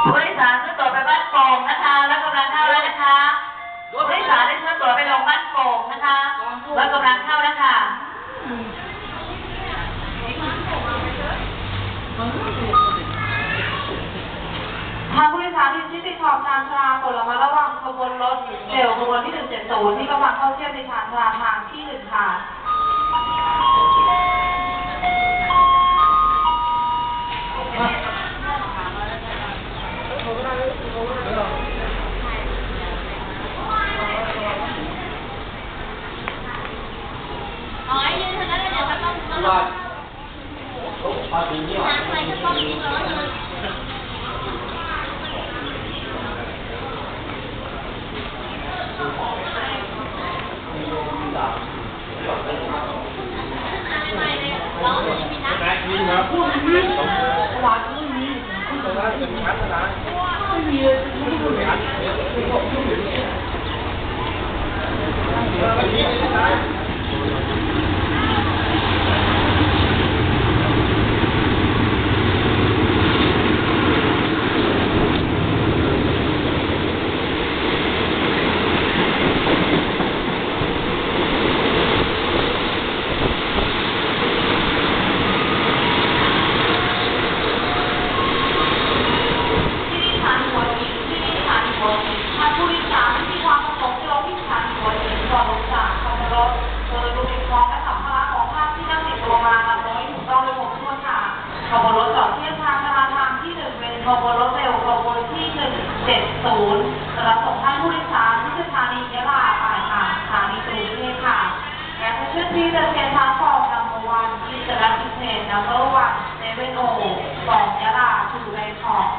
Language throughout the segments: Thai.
ผู้โดยสารซื้อตั๋วไปบ้านโป่งนะคะแล้วกำลังเข้าแล้วนะคะผู้โดยสารได้ซื้อตั๋วไปลงบ้านโป่งนะคะแล้วกำลังเข้าแล้วค่ะทางผู้โดยสารที่ติดขอบชานชาลาโปรดระมัดระวังขบวนรถเร็วขบวนที่170ที่กำลังเข้าเทียบในชานชาลาทางที่1ค่ะขบวนรถจอดเทียบชานชาลาทางที่1เป็นขบวนรถเร็วขบวนที่170สำหรับส่งท่านผู้โดยสารที่สถานียะลาไปค่ะสถานีกรุงเทพค่ะและเชื่อที่จะเทียนทางฟองนัมเบอร์วันที่จะรับพิเศษนัมเบอร์วันเซเว่นโอฟองยะลาทูเรนคอร์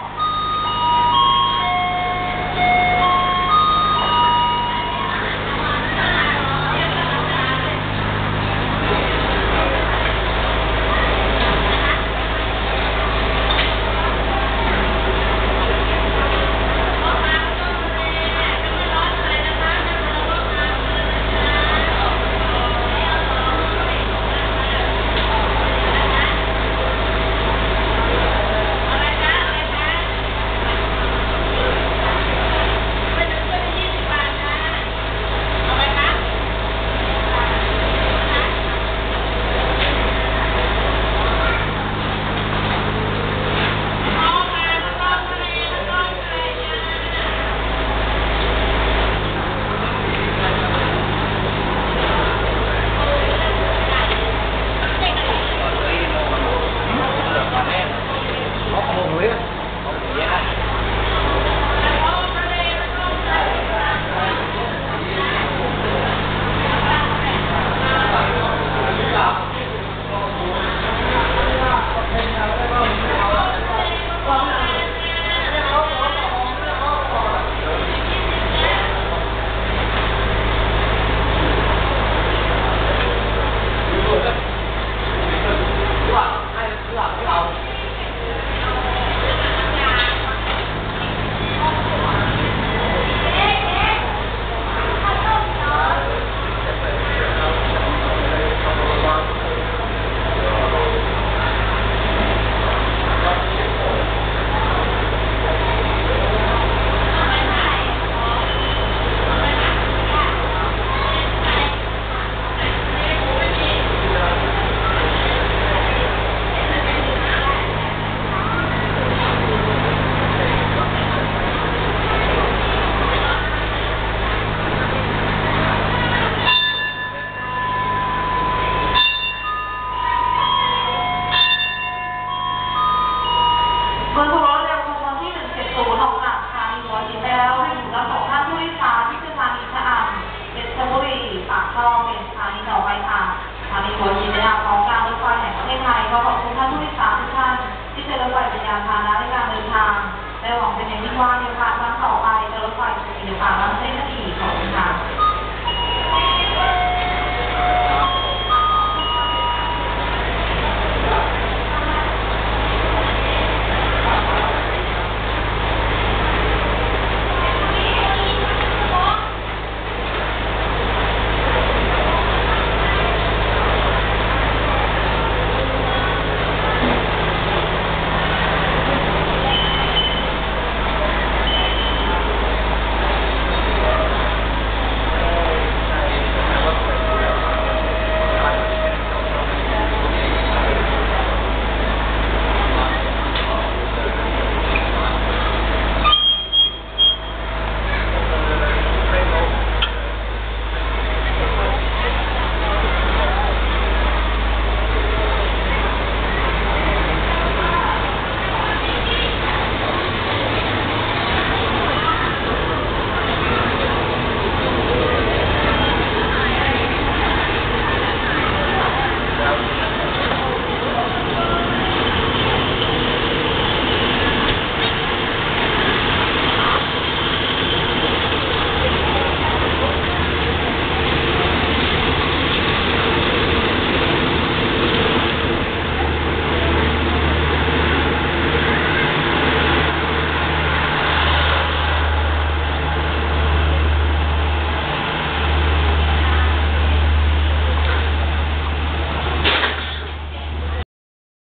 และหวังเป็นอย่างยิ่งว่าในโอกาสครั้งต่อไปจะรถไฟจะมีความ